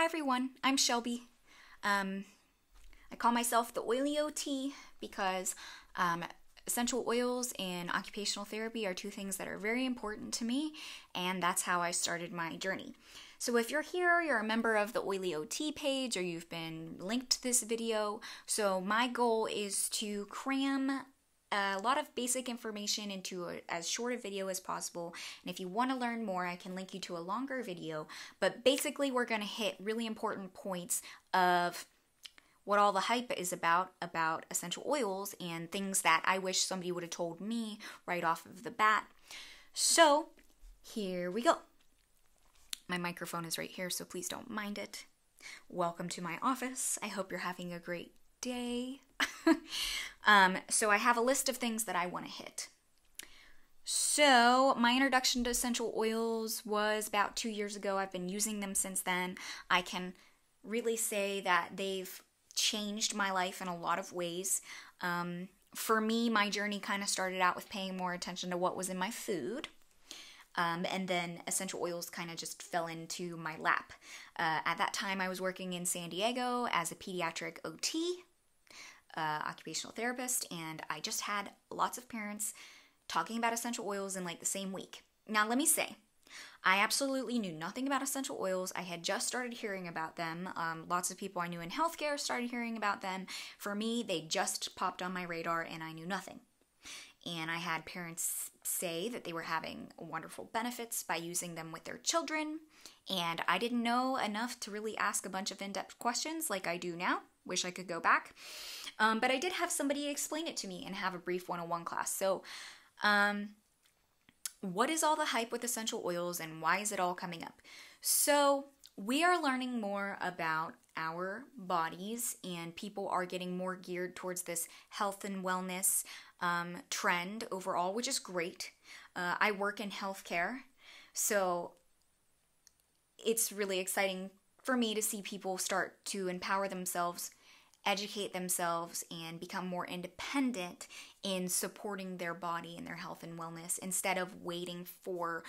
Hi everyone, I'm Shelby. I call myself the Oily OT because essential oils and occupational therapy are two things that are very important to me, and that's how I started my journey. So if you're here, you're a member of the Oily OT page, or you've been linked to this video. So my goal is to cram a lot of basic information into as short a video as possible. And if you want to learn more, I can link you to a longer video. But basically, we're going to hit really important points of what all the hype is about essential oils and things that I wish somebody would have told me right off of the bat. So here we go. My microphone is right here, so please don't mind it. Welcome to my office. I hope you're having a great day. So I have a list of things that I want to hit. So my introduction to essential oils was about 2 years ago. I've been using them since then. I can really say that they've changed my life in a lot of ways. For me, my journey kind of started out with paying more attention to what was in my food. And then essential oils kind of just fell into my lap. At that time, I was working in San Diego as a pediatric OT, occupational therapist, and I just had lots of parents talking about essential oils in like the same week. Now, let me say, I absolutely knew nothing about essential oils. I had just started hearing about them. Lots of people I knew in healthcare started hearing about them. For me, they just popped on my radar and I knew nothing. And I had parents say that they were having wonderful benefits by using them with their children. And I didn't know enough to really ask a bunch of in-depth questions like I do now. Wish I could go back. But I did have somebody explain it to me and have a brief 101 class. So, what is all the hype with essential oils and why is it all coming up? So, we are learning more about our bodies, and people are getting more geared towards this health and wellness trend overall, which is great. I work in healthcare, so it's really exciting for me to see people start to empower themselves, educate themselves, and become more independent in supporting their body and their health and wellness instead of waiting for,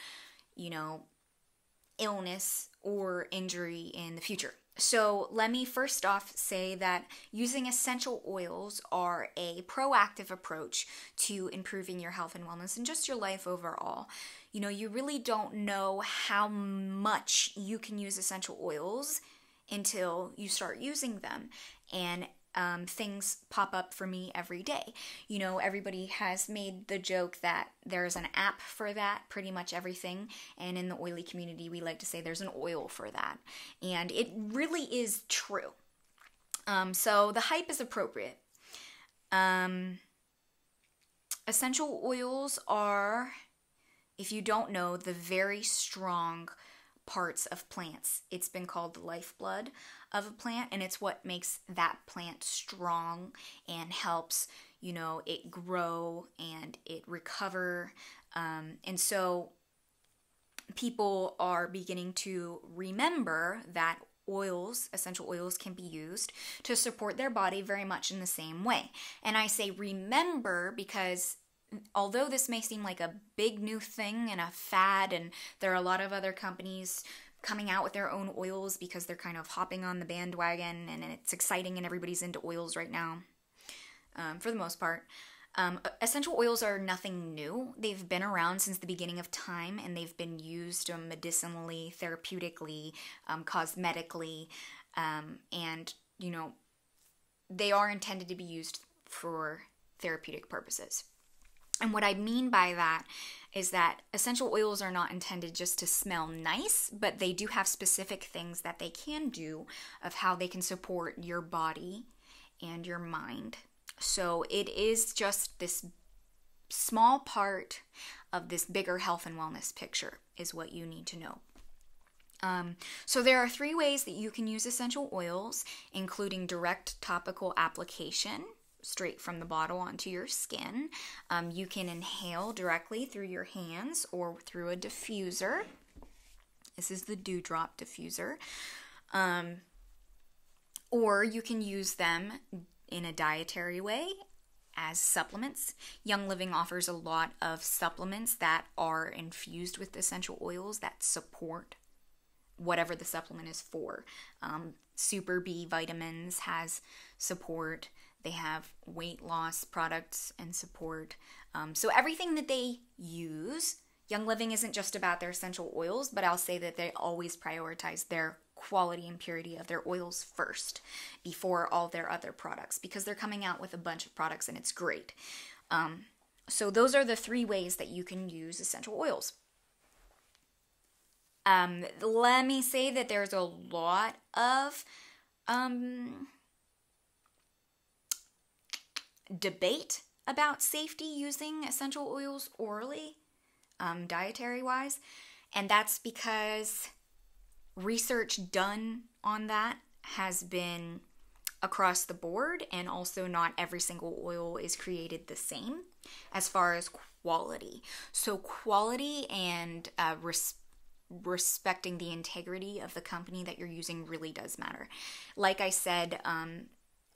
illness or injury in the future. So let me first off say that using essential oils are a proactive approach to improving your health and wellness and just your life overall. You really don't know how much you can use essential oils until you start using them, and things pop up for me every day. Everybody has made the joke that there's an app for that, pretty much everything, and in the oily community we like to say there's an oil for that, and it really is true. So the hype is appropriate. Essential oils are, if you don't know, the very strong parts of plants. It's been called the lifeblood of a plant, and it's what makes that plant strong and helps, it grow and it recover. And so people are beginning to remember that essential oils can be used to support their body very much in the same way. And I say remember because although this may seem like a big new thing and a fad, and there are a lot of other companies coming out with their own oils because they're kind of hopping on the bandwagon and it's exciting and everybody's into oils right now, for the most part. Essential oils are nothing new. They've been around since the beginning of time, and they've been used medicinally, therapeutically, cosmetically, and, they are intended to be used for therapeutic purposes. And what I mean by that is that essential oils are not intended just to smell nice, but they do have specific things that they can do of how they can support your body and your mind. So it is just this small part of this bigger health and wellness picture is what you need to know. So there are 3 ways that you can use essential oils, including direct topical application, straight from the bottle onto your skin. You can inhale directly through your hands or through a diffuser. This is the Dewdrop diffuser. Or you can use them in a dietary way as supplements. Young Living offers a lot of supplements that are infused with essential oils that support whatever the supplement is for. Super B Vitamins has support. They have weight loss products and support. So everything that they use, Young Living isn't just about their essential oils, but I'll say that they always prioritize their quality and purity of their oils first before all their other products, because they're coming out with a bunch of products and it's great. So those are the 3 ways that you can use essential oils. Let me say that there's a lot of debate about safety using essential oils orally, dietary wise, and that's because research done on that has been across the board, and also not every single oil is created the same as far as quality. So quality and respecting the integrity of the company that you're using really does matter. Like I said,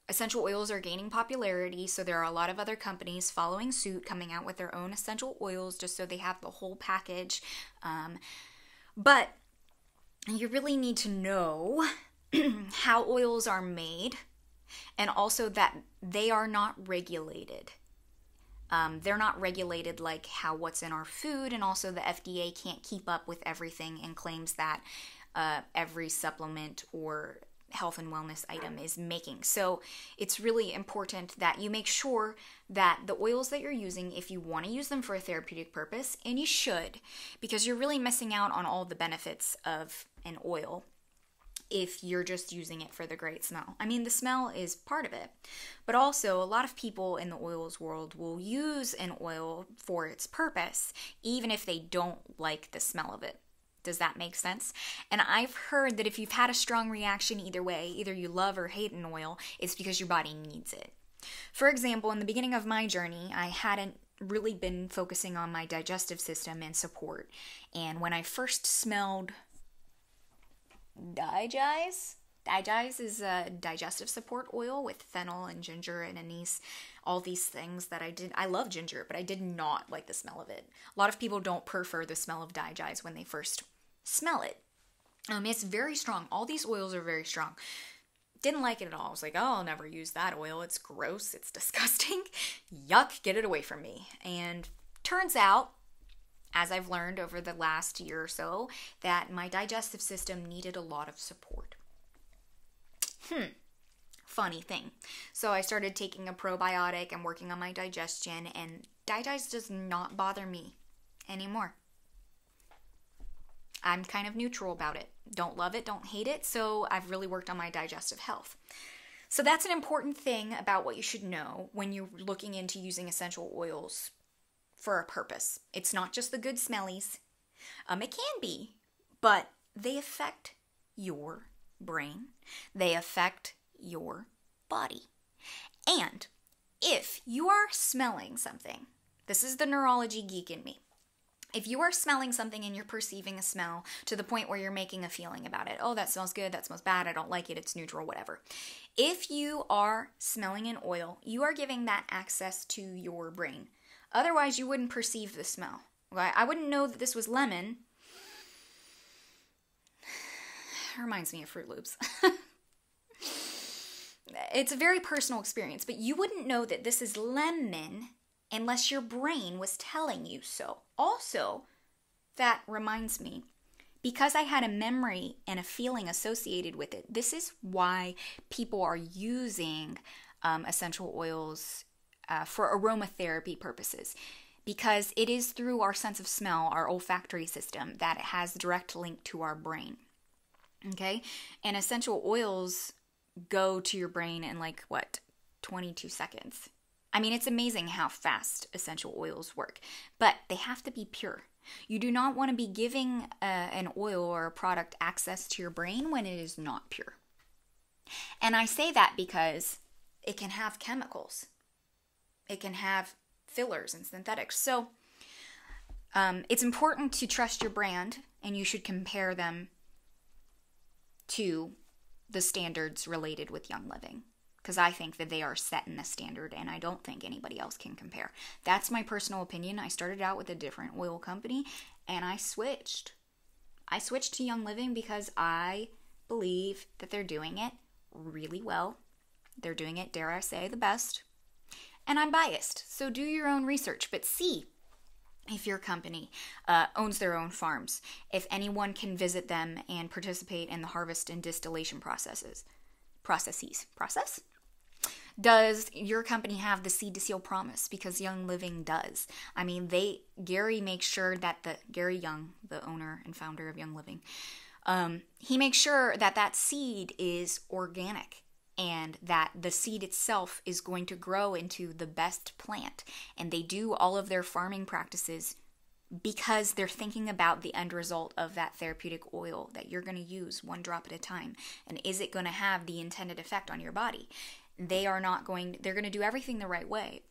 essential oils are gaining popularity, so there are a lot of other companies following suit, coming out with their own essential oils just so they have the whole package. But you really need to know how oils are made, and also that they are not regulated. They're not regulated like how what's in our food, and also the FDA can't keep up with everything and claims that every supplement or health and wellness item is making. So it's really important that you make sure that the oils that you're using, if you want to use them for a therapeutic purpose, and you should, because you're really missing out on all the benefits of an oil if you're just using it for the great smell. I mean, the smell is part of it, but also a lot of people in the oils world will use an oil for its purpose, even if they don't like the smell of it. Does that make sense? And I've heard that if you've had a strong reaction either way, either you love or hate an oil, it's because your body needs it. For example, in the beginning of my journey, I hadn't really been focusing on my digestive system and support. And when I first smelled Digize is a digestive support oil with fennel and ginger and anise, all these things that I love ginger, but I did not like the smell of it. A lot of people don't prefer the smell of Digize when they first smell it. It's very strong. All these oils are very strong. Didn't like it at all. I was like, oh, I'll never use that oil. It's gross. It's disgusting. Yuck, get it away from me. And turns out, as I've learned over the last year or so, that my digestive system needed a lot of support. Funny thing. So I started taking a probiotic and working on my digestion, and Digize does not bother me anymore. I'm kind of neutral about it. Don't love it, don't hate it, so I've really worked on my digestive health. So that's an important thing about what you should know when you're looking into using essential oils for a purpose. It's not just the good smellies. It can be, but they affect your brain. They affect your body. And if you are smelling something, this is the neurology geek in me. If you are smelling something and you're perceiving a smell to the point where you're making a feeling about it, oh, that smells good, that smells bad, I don't like it, it's neutral, whatever. If you are smelling an oil, you are giving that access to your brain. Otherwise, you wouldn't perceive the smell. Okay? I wouldn't know that this was lemon. It reminds me of Fruit Loops. It's a very personal experience, but you wouldn't know that this is lemon unless your brain was telling you so. Also, that reminds me, because I had a memory and a feeling associated with it, this is why people are using essential oils for aromatherapy purposes, because it is through our sense of smell, our olfactory system, that it has a direct link to our brain. Okay? And essential oils go to your brain in 22 seconds. I mean, it's amazing how fast essential oils work, but they have to be pure. You do not want to be giving an oil or a product access to your brain when it is not pure. And I say that because it can have chemicals. It can have fillers and synthetics. So it's important to trust your brand, and you should compare them to the standards related with Young Living, because I think that they are set in the standard, and I don't think anybody else can compare. That's my personal opinion. I started out with a different oil company, and I switched. I switched to Young Living because I believe that they're doing it really well. They're doing it, dare I say, the best. And I'm biased, so do your own research, but see if your company owns their own farms, if anyone can visit them and participate in the harvest and distillation processes. Does your company have the seed to seal promise? Because Young Living does. I mean, Gary makes sure that Gary Young, the owner and founder of Young Living, he makes sure that seed is organic and that the seed itself is going to grow into the best plant. And they do all of their farming practices because they're thinking about the end result of that therapeutic oil that you're going to use one drop at a time. And is it going to have the intended effect on your body? They're going to do everything the right way.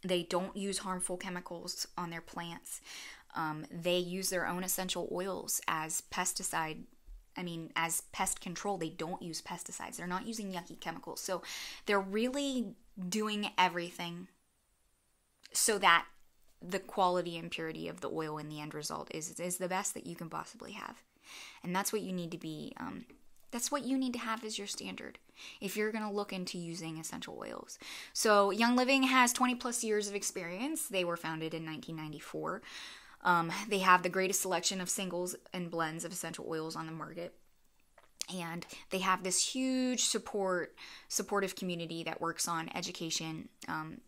They don't use harmful chemicals on their plants. They use their own essential oils as as pest control. They don't use pesticides. They're not using yucky chemicals. So they're really doing everything so that the quality and purity of the oil in the end result is the best that you can possibly have. And that's what you need to be, that's what you need to have as your standard if you're going to look into using essential oils. So Young Living has 20 plus years of experience. They were founded in 1994. They have the greatest selection of singles and blends of essential oils on the market. And they have this huge supportive community that works on education.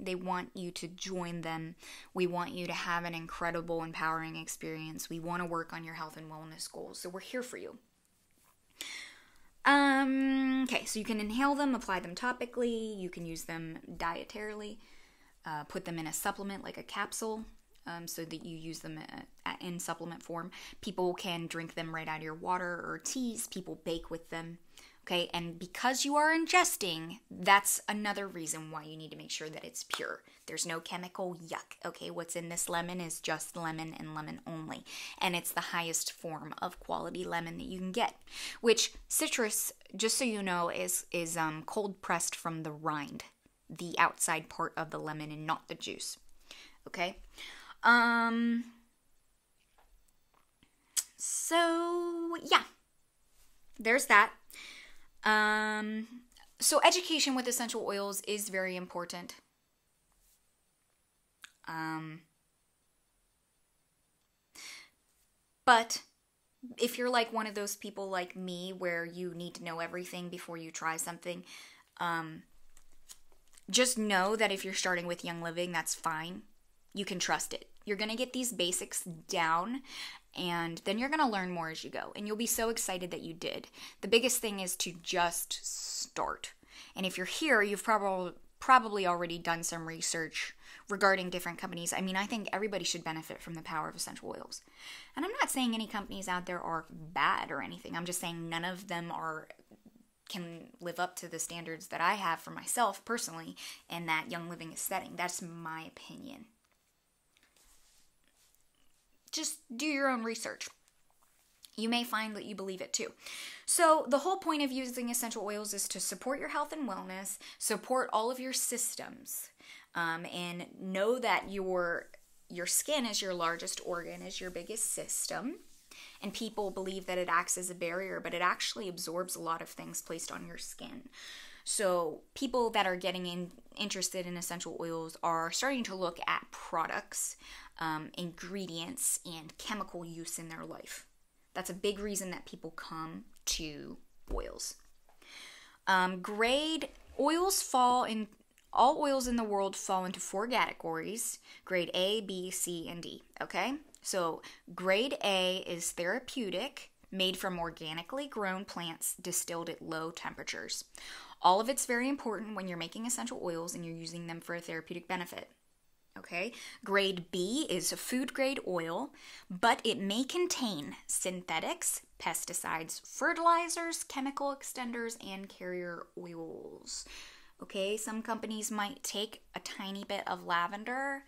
They want you to join them. We want you to have an incredible, empowering experience. We want to work on your health and wellness goals. So we're here for you. Okay, so you can inhale them, apply them topically. You can use them dietarily. Put them in a supplement like a capsule. So that you use them in supplement form. People can drink them right out of your water or teas. People bake with them. Okay, and because you are ingesting, that's another reason why you need to make sure that it's pure. There's no chemical yuck. Okay, what's in this lemon is just lemon and lemon only. And it's the highest form of quality lemon that you can get. Which citrus, just so you know, is cold pressed from the rind, the outside part of the lemon and not the juice. Okay? So yeah, there's that. So education with essential oils is very important. But if you're like one of those people like me where you need to know everything before you try something, just know that if you're starting with Young Living, that's fine. You can trust it. You're going to get these basics down, and then you're going to learn more as you go, and you'll be so excited that you did. The biggest thing is to just start. And if you're here, you've probably already done some research regarding different companies. I mean, I think everybody should benefit from the power of essential oils. And I'm not saying any companies out there are bad or anything. I'm just saying none of them can live up to the standards that I have for myself personally and that Young Living is setting. That's my opinion. Just do your own research. You may find that you believe it too. So the whole point of using essential oils is to support your health and wellness, support all of your systems, and know that your skin is your largest organ, is your biggest system. And people believe that it acts as a barrier, but it actually absorbs a lot of things placed on your skin. So people that are getting interested in essential oils are starting to look at products, ingredients, and chemical use in their life. That's a big reason that people come to oils. All oils in the world fall into 4 categories: grade A, B, C, and D. Okay? So grade A is therapeutic, made from organically grown plants distilled at low temperatures. All of it's very important when you're making essential oils and you're using them for a therapeutic benefit. Okay? Grade B is a food grade oil, but it may contain synthetics, pesticides, fertilizers, chemical extenders, and carrier oils. Okay? Some companies might take a tiny bit of lavender,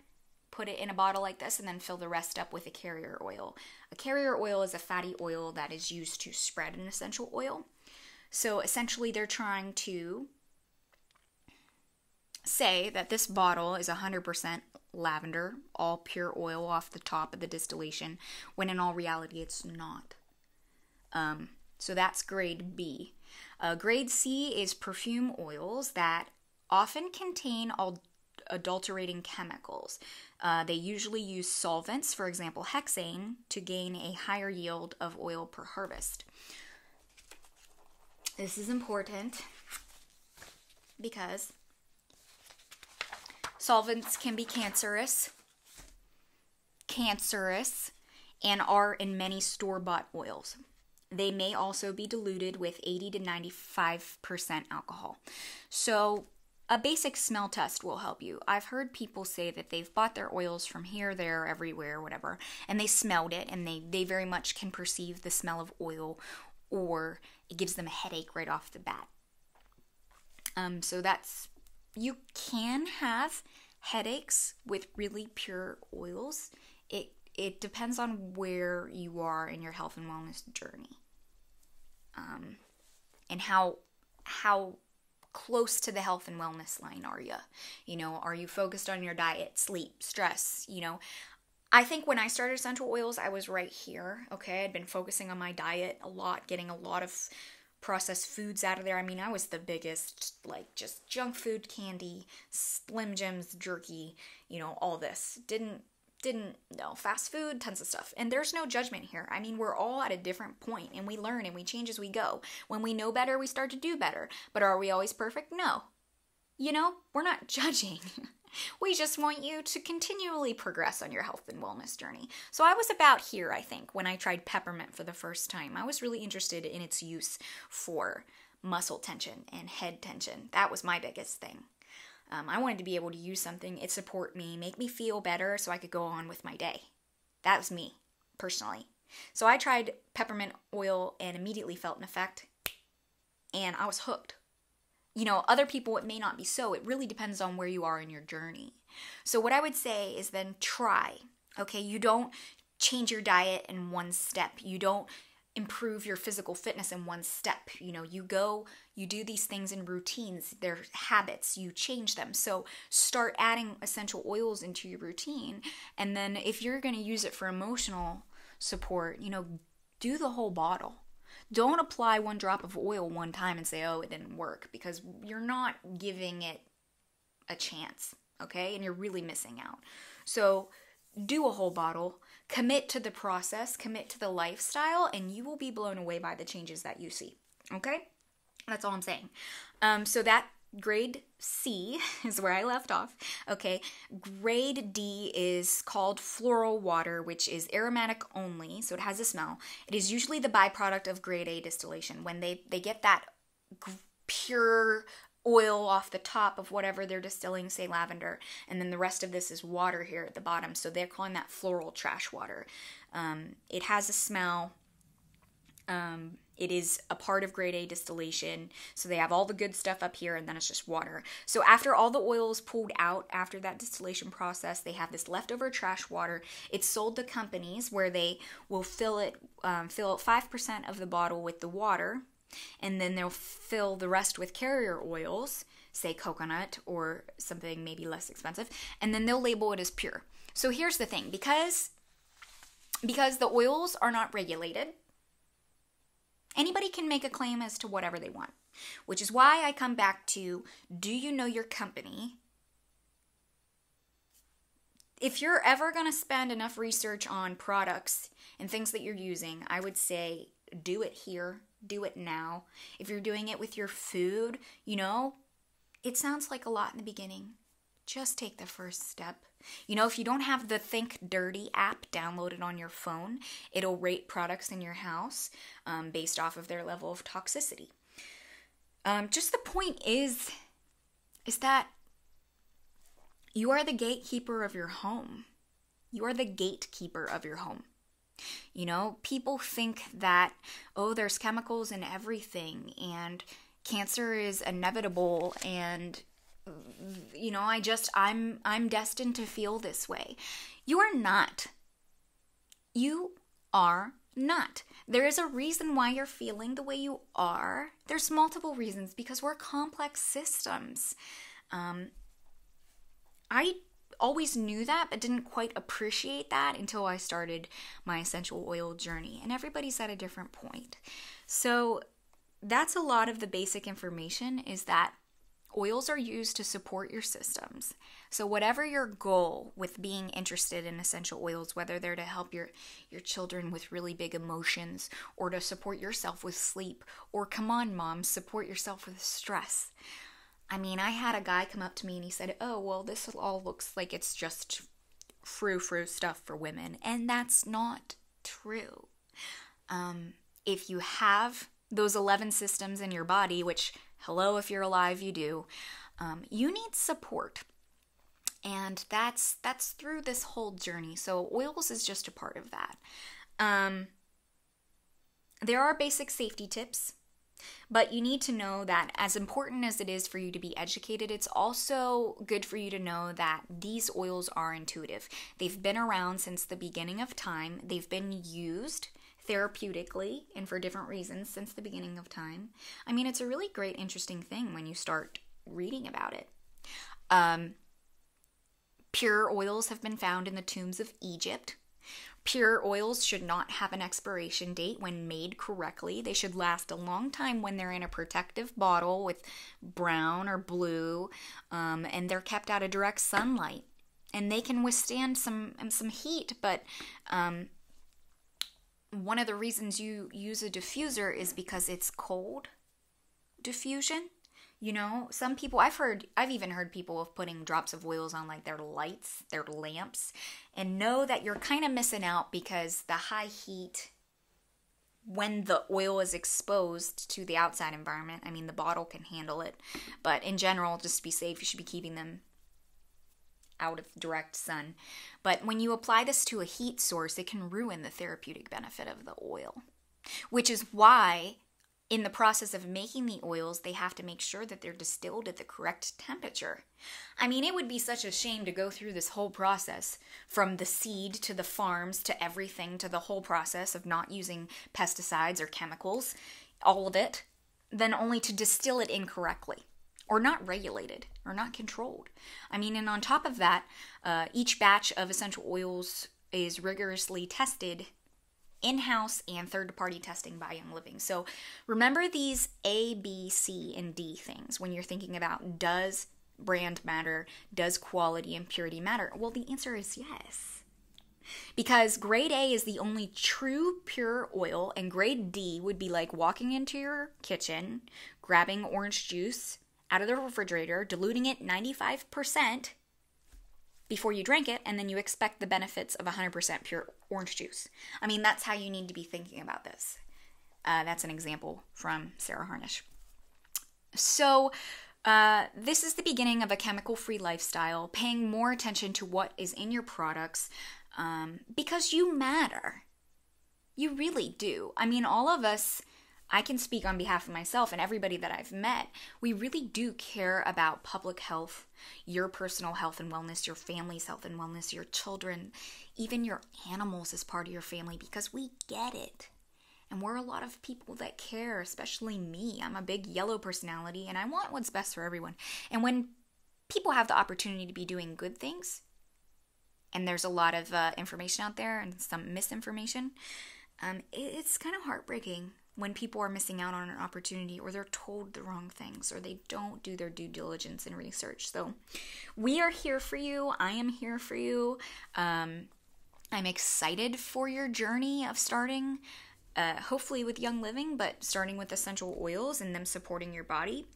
put it in a bottle like this, and then fill the rest up with a carrier oil. A carrier oil is a fatty oil that is used to spread an essential oil. So essentially they're trying to say that this bottle is 100% lavender, all pure oil off the top of the distillation, when in all reality it's not. So that's grade B. Grade C is perfume oils that often contain adulterating chemicals. They usually use solvents, for example, hexane, to gain a higher yield of oil per harvest. This is important because solvents can be cancerous, and are in many store-bought oils. They may also be diluted with 80 to 95% alcohol. So a basic smell test will help you. I've heard people say that they've bought their oils from here, there, everywhere, whatever, and they smelled it, and they very much can perceive the smell of oil, or it gives them a headache right off the bat. So you can have headaches with really pure oils. It depends on where you are in your health and wellness journey, and how close to the health and wellness line are you? You know, are you focused on your diet, sleep, stress? You know, I think when I started essential oils, I was right here. Okay, I'd been focusing on my diet a lot, getting a lot of processed foods out of there. I mean, I was the biggest, like, just junk food, candy, Slim Jims, jerky, you know, all this. Didn't know, fast food, tons of stuff. And there's no judgment here. I mean, we're all at a different point, and we learn and we change as we go. When we know better, we start to do better. But are we always perfect? No. You know, we're not judging. We just want you to continually progress on your health and wellness journey. So I was about here, I think, when I tried peppermint for the first time. I was really interested in its use for muscle tension and head tension. That was my biggest thing. I wanted to be able to use something, it support me, make me feel better so I could go on with my day. That was me, personally. So I tried peppermint oil and immediately felt an effect, and I was hooked. You know, other people, it may not be so. It really depends on where you are in your journey. So what I would say is then try, okay? You don't change your diet in one step. You don't improve your physical fitness in one step. You know, you do these things in routines, they're habits, you change them. So start adding essential oils into your routine. And then if you're going to use it for emotional support, you know, do the whole bottle. Don't apply one drop of oil one time and say, oh, it didn't work, because you're not giving it a chance, okay? And you're really missing out. So do a whole bottle, commit to the process, commit to the lifestyle, and you will be blown away by the changes that you see, okay? That's all I'm saying. So that grade C is where I left off, okay? Grade D is called floral water, which is aromatic only, so it has a smell. It is usually the byproduct of grade A distillation. When they get that pure oil off the top of whatever they're distilling, say lavender, and then the rest of this is water here at the bottom, so they're calling that floral trash water. It has a smell. It is a part of grade A distillation, so they have all the good stuff up here, and then it's just water. So after all the oil is pulled out, after that distillation process, they have this leftover trash water. It's sold to companies where they will fill 5% of the bottle with the water, and then they'll fill the rest with carrier oils, say coconut or something maybe less expensive, and then they'll label it as pure. So here's the thing, because the oils are not regulated, anybody can make a claim as to whatever they want, which is why I come back to, do you know your company? If you're ever going to spend enough research on products and things that you're using, I would say do it here, do it now. If you're doing it with your food, you know, it sounds like a lot in the beginning. Just take the first step. You know, if you don't have the Think Dirty app downloaded on your phone, it'll rate products in your house based off of their level of toxicity. Just the point is that you are the gatekeeper of your home. You are the gatekeeper of your home. You know, people think that, oh, there's chemicals in everything and cancer is inevitable, and you know, I'm destined to feel this way. You are not. You are not. There is a reason why you're feeling the way you are. There's multiple reasons, because we're complex systems. I always knew that, but didn't quite appreciate that until I started my essential oil journey. And everybody's at a different point. So that's a lot of the basic information, is that oils are used to support your systems. So whatever your goal with being interested in essential oils, whether they're to help your children with really big emotions, or to support yourself with sleep, or come on, mom, support yourself with stress. I mean, I had a guy come up to me and he said, oh, well, this all looks like it's just frou-frou stuff for women. And that's not true. If you have those 11 systems in your body, which, hello, if you're alive, you do, you need support. And that's through this whole journey. So oils is just a part of that. There are basic safety tips. But you need to know that as important as it is for you to be educated, it's also good for you to know that these oils are intuitive. They've been around since the beginning of time. They've been used therapeutically and for different reasons since the beginning of time. I mean, it's a really great, interesting thing when you start reading about it. Pure oils have been found in the tombs of Egypt. Pure oils should not have an expiration date when made correctly. They should last a long time when they're in a protective bottle with brown or blue, and they're kept out of direct sunlight. And they can withstand some heat, but one of the reasons you use a diffuser is because it's cold diffusion. You know, some people, I've even heard people of putting drops of oils on like their lights, their lamps, and know that you're kind of missing out because the high heat, when the oil is exposed to the outside environment, I mean, the bottle can handle it, but in general, just to be safe, you should be keeping them out of direct sun. But when you apply this to a heat source, it can ruin the therapeutic benefit of the oil, which is why in the process of making the oils, they have to make sure that they're distilled at the correct temperature. I mean, it would be such a shame to go through this whole process, from the seed to the farms to everything, to the whole process of not using pesticides or chemicals, all of it, then only to distill it incorrectly, or not regulated, or not controlled. I mean, and on top of that, each batch of essential oils is rigorously tested in-house and third-party testing by Young Living. So remember these A, B, C, and D things when you're thinking about, does brand matter? Does quality and purity matter? Well, the answer is yes. Because grade A is the only true pure oil, and grade D would be like walking into your kitchen, grabbing orange juice out of the refrigerator, diluting it 95%, before you drink it, and then you expect the benefits of 100% pure orange juice. I mean, that's how you need to be thinking about this. That's an example from Sarah Harnish. So, this is the beginning of a chemical-free lifestyle, paying more attention to what is in your products, because you matter. You really do. I mean, all of us, I can speak on behalf of myself and everybody that I've met, we really do care about public health, your personal health and wellness, your family's health and wellness, your children, even your animals as part of your family, because we get it. And we're a lot of people that care, especially me. I'm a big yellow personality, and I want what's best for everyone. And when people have the opportunity to be doing good things, and there's a lot of information out there and some misinformation, it's kind of heartbreaking when people are missing out on an opportunity, or they're told the wrong things, or they don't do their due diligence and research. So we are here for you. I am here for you. I'm excited for your journey of starting, hopefully with Young Living, but starting with essential oils and them supporting your body.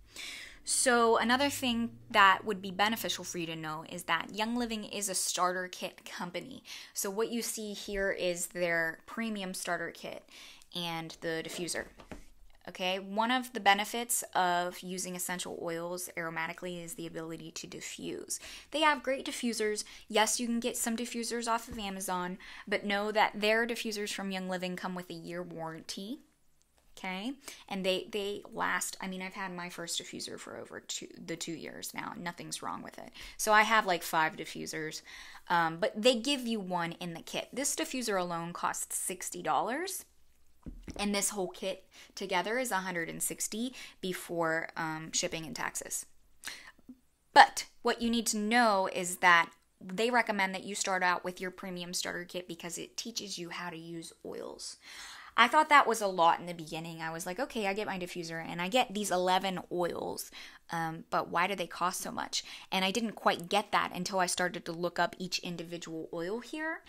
So another thing that would be beneficial for you to know is that Young Living is a starter kit company. So what you see here is their premium starter kit and the diffuser. Okay, one of the benefits of using essential oils aromatically is the ability to diffuse. They have great diffusers. Yes, you can get some diffusers off of Amazon, but know that their diffusers from Young Living come with a year warranty. Okay, and they last. I mean, I've had my first diffuser for over 2 years now, and nothing's wrong with it. So I have like 5 diffusers, but they give you one in the kit. This diffuser alone costs $60. And this whole kit together is $160 before shipping and taxes. But what you need to know is that they recommend that you start out with your premium starter kit because it teaches you how to use oils. I thought that was a lot in the beginning. I was like, okay, I get my diffuser and I get these 11 oils, but why do they cost so much? And I didn't quite get that until I started to look up each individual oil here.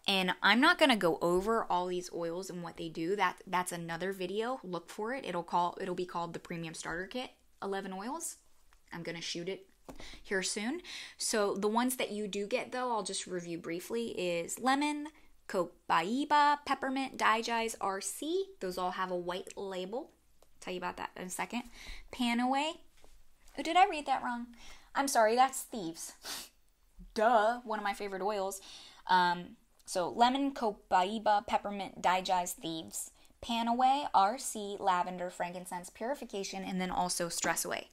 And I'm not going to go over all these oils and what they do. That's another video. Look for it. It'll be called the Premium Starter Kit 11 Oils. I'm going to shoot it here soon. So the ones that you do get, though, I'll just review briefly, is lemon, copaiba, peppermint, digize, RC. Those all have a white label. I'll tell you about that in a second. Panaway. Oh, did I read that wrong? I'm sorry, that's Thieves. Duh, one of my favorite oils. So lemon, copaiba, peppermint, digize, Thieves. Panaway, RC, lavender, frankincense, purification, and then also stress away.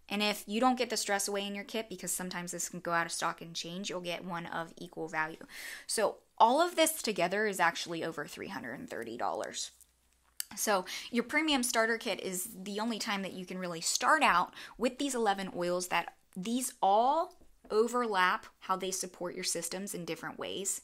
And if you don't get the stress away in your kit, because sometimes this can go out of stock and change, you'll get one of equal value. So all of this together is actually over $330. So your premium starter kit is the only time that you can really start out with these 11 oils that these all overlap how they support your systems in different ways.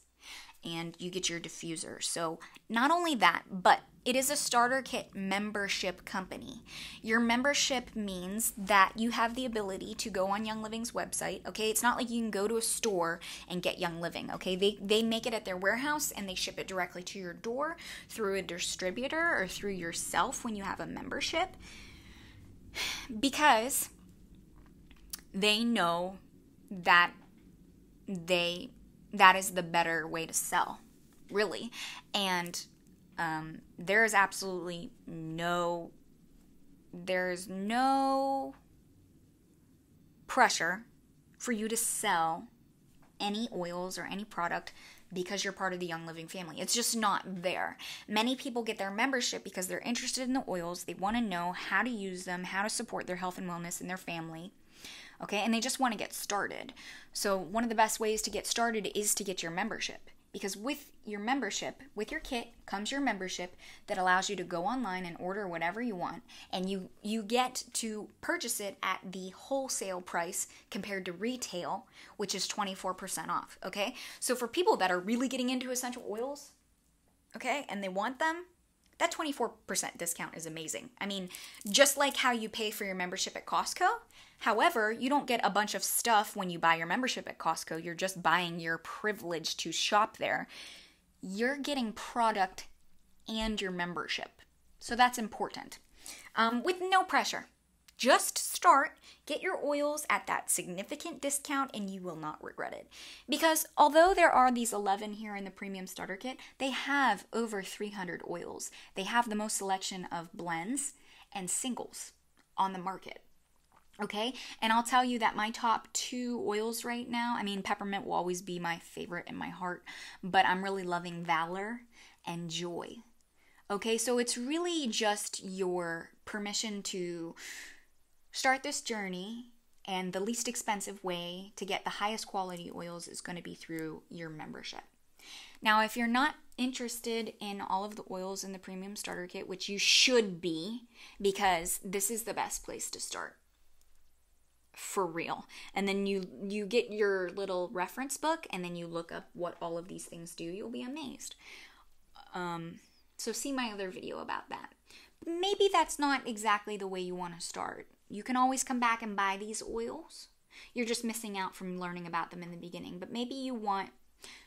And you get your diffuser. So not only that, but it is a starter kit membership company. Your membership means that you have the ability to go on Young Living's website, okay? It's not like you can go to a store and get Young Living, okay? They make it at their warehouse and they ship it directly to your door through a distributor or through yourself when you have a membership, because they know that that is the better way to sell, really. And there's no pressure for you to sell any oils or any product because you're part of the Young Living family. It's just not there. Many people get their membership because they're interested in the oils. They want to know how to use them, how to support their health and wellness in their family. Okay, and they just want to get started. So one of the best ways to get started is to get your membership. Because with your membership, with your kit, comes your membership that allows you to go online and order whatever you want. And you get to purchase it at the wholesale price compared to retail, which is 24% off, okay? So for people that are really getting into essential oils, okay, and they want them, that 24% discount is amazing. I mean, just like how you pay for your membership at Costco. However, you don't get a bunch of stuff when you buy your membership at Costco. You're just buying your privilege to shop there. You're getting product and your membership. So that's important. With no pressure. Just start, get your oils at that significant discount, and you will not regret it. Because although there are these 11 here in the Premium Starter Kit, they have over 300 oils. They have the most selection of blends and singles on the market. Okay, and I'll tell you that my top 2 oils right now, I mean, peppermint will always be my favorite in my heart, but I'm really loving Valor and Joy. Okay, so it's really just your permission to start this journey, and the least expensive way to get the highest quality oils is going to be through your membership. Now, if you're not interested in all of the oils in the Premium Starter Kit, which you should be, because this is the best place to start. For real. And then you get your little reference book and then you look up what all of these things do. You'll be amazed. So see my other video about that. Maybe that's not exactly the way you want to start. You can always come back and buy these oils. You're just missing out from learning about them in the beginning. But maybe you want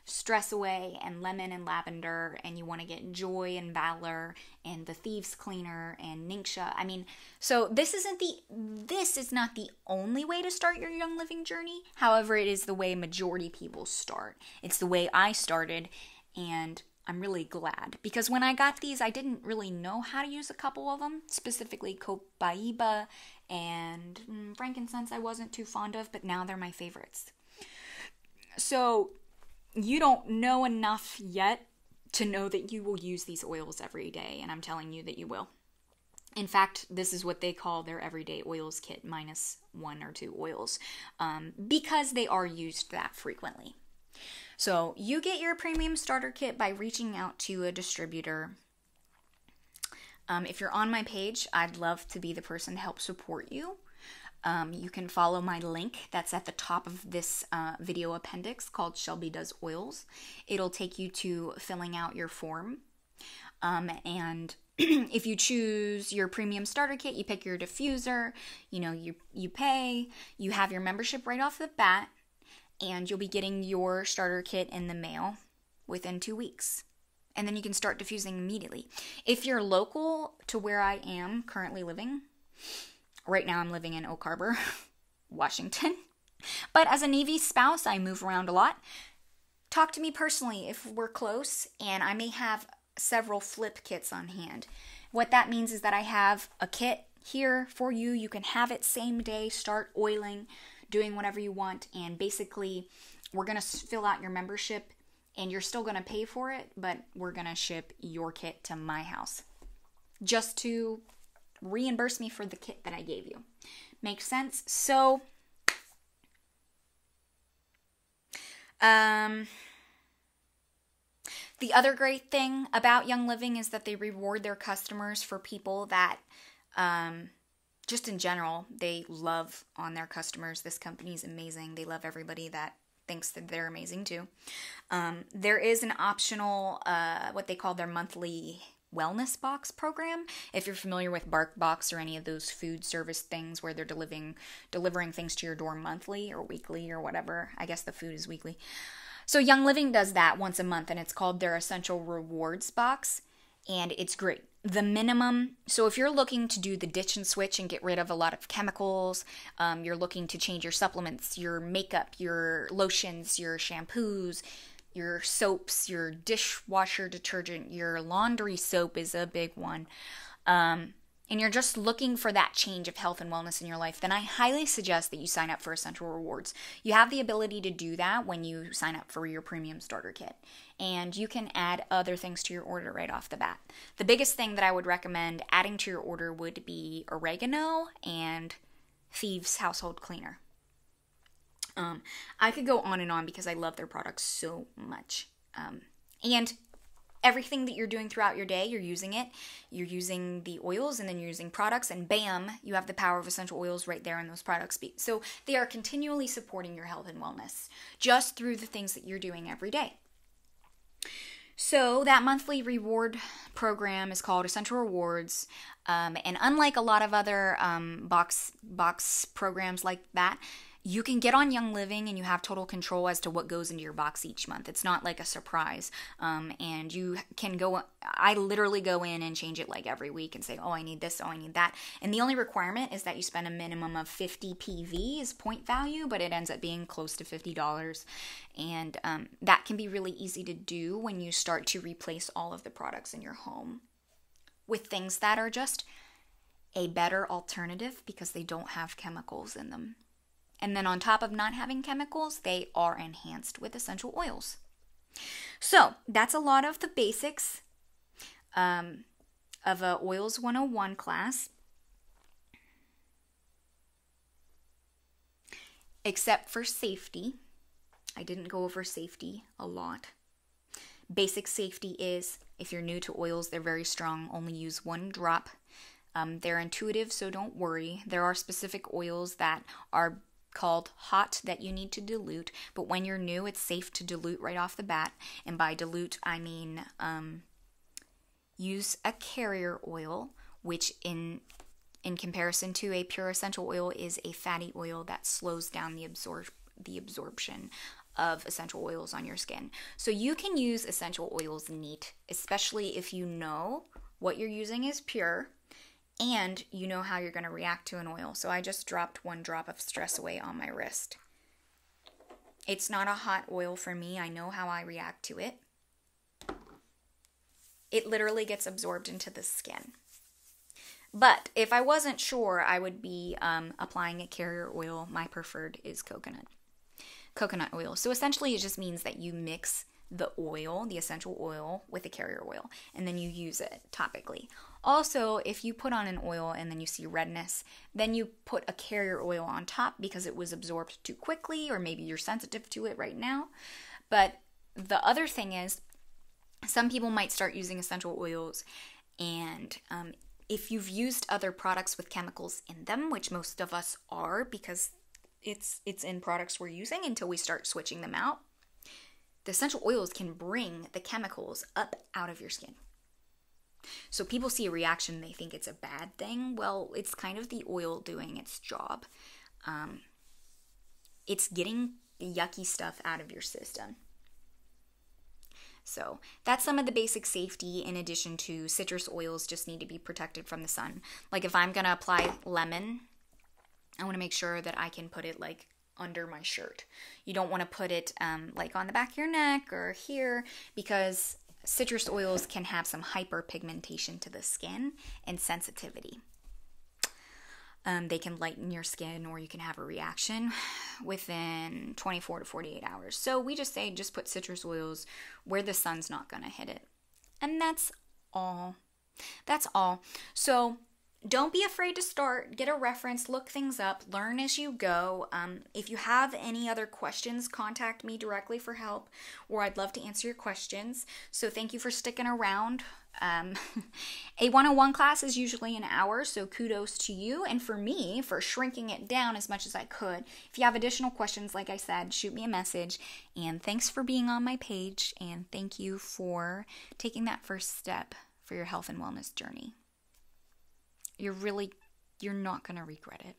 Stress Away and Lemon and Lavender, and you want to get Joy and Valor and the Thieves Cleaner and Ningxia. I mean, so this is not the only way to start your Young Living journey. However, it is the way majority people start. It's the way I started, and I'm really glad. Because when I got these, I didn't really know how to use a couple of them, specifically copaiba and frankincense I wasn't too fond of, but now they're my favorites. So you don't know enough yet to know that you will use these oils every day, and I'm telling you that you will. In fact, this is what they call their everyday oils kit minus 1 or 2 oils, because they are used that frequently. So you get your Premium Starter Kit by reaching out to a distributor. If you're on my page, I'd love to be the person to help support you. You can follow my link that's at the top of this video appendix called Shelby Does Oils. It'll take you to filling out your form. And if you choose your premium starter kit, you pick your diffuser, you pay, you have your membership right off the bat, and you'll be getting your starter kit in the mail within 2 weeks. And then you can start diffusing immediately. If you're local to where I am currently living, right now I'm living in Oak Harbor, Washington. But as a Navy spouse, I move around a lot. Talk to me personally if we're close, and I may have several flip kits on hand. What that means is that I have a kit here for you. You can have it same day, start oiling, doing whatever you want, and basically we're going to fill out your membership, and you're still going to pay for it, but we're going to ship your kit to my house just to reimburse me for the kit that I gave you. Makes sense? So, the other great thing about Young Living is that they reward their customers for people that, just in general, they love on their customers. This company is amazing. They love everybody that thinks that they're amazing too. There is an optional, what they call their monthly wellness box program. If you're familiar with BarkBox or any of those food service things where they're delivering things to your door monthly or weekly or whatever. I guess the food is weekly. So Young Living does that once a month, and it's called their Essential Rewards box, and it's great. The minimum, so if you're looking to do the ditch and switch and get rid of a lot of chemicals, you're looking to change your supplements, your makeup, your lotions, your shampoos, your soaps, your dishwasher detergent, your laundry soap is a big one, and you're just looking for that change of health and wellness in your life, then I highly suggest that you sign up for Essential Rewards. You have the ability to do that when you sign up for your premium starter kit, and you can add other things to your order right off the bat. The biggest thing that I would recommend adding to your order would be oregano and Thieves Household Cleaner. I could go on and on because I love their products so much. And everything that you're doing throughout your day, you're using it. You're using the oils, and then you're using products, and bam, you have the power of essential oils right there in those products. So they are continually supporting your health and wellness just through the things that you're doing every day. So that monthly reward program is called Essential Rewards, and unlike a lot of other box programs like that, you can get on Young Living and you have total control as to what goes into your box each month. It's not like a surprise. And you can I literally go in and change it like every week and say, oh, I need this, oh, I need that. And the only requirement is that you spend a minimum of 50 PV is point value, but it ends up being close to $50. And that can be really easy to do when you start to replace all of the products in your home with things that are just a better alternative because they don't have chemicals in them. And then on top of not having chemicals, they are enhanced with essential oils. So that's a lot of the basics of a Oils 101 class. Except for safety. I didn't go over safety a lot. Basic safety is, if you're new to oils, they're very strong. Only use 1 drop. They're intuitive, so don't worry. There are specific oils that are called hot that you need to dilute, but when you're new, it's safe to dilute right off the bat. And by dilute, I mean use a carrier oil, which in comparison to a pure essential oil is a fatty oil that slows down the absorption of essential oils on your skin. So you can use essential oils neat, especially if you know what you're using is pure and you know how you're going to react to an oil. So I just dropped 1 drop of Stress Away on my wrist. It's not a hot oil for me. I know how I react to it. It literally gets absorbed into the skin. But if I wasn't sure, I would be applying a carrier oil. My preferred is coconut oil. So essentially it just means that you mix the oil, the essential oil, with the carrier oil, and then you use it topically. Also, if you put on an oil and then you see redness, then you put a carrier oil on top because it was absorbed too quickly, or maybe you're sensitive to it right now. But the other thing is, some people might start using essential oils and If you've used other products with chemicals in them, which most of us are because it's in products we're using until we start switching them out, the essential oils can bring the chemicals up out of your skin. So people see a reaction, they think it's a bad thing. Well, it's kind of the oil doing its job. It's getting yucky stuff out of your system. So that's some of the basic safety. In addition to citrus oils just need to be protected from the sun. Like if I'm going to apply lemon, I want to make sure that I can put it like under my shirt. You don't want to put it like on the back of your neck or here, because citrus oils can have some hyperpigmentation to the skin and sensitivity. They can lighten your skin, or you can have a reaction within 24 to 48 hours. So we just say just put citrus oils where the sun's not going to hit it. And that's all. That's all. So don't be afraid to start. Get a reference, look things up, learn as you go. If you have any other questions, contact me directly for help, or I'd love to answer your questions. So thank you for sticking around. A 101 class is usually an hour, so kudos to you, and for me for shrinking it down as much as I could. If you have additional questions, like I said, shoot me a message, and thanks for being on my page, and thank you for taking that first step for your health and wellness journey. You're not going to regret it.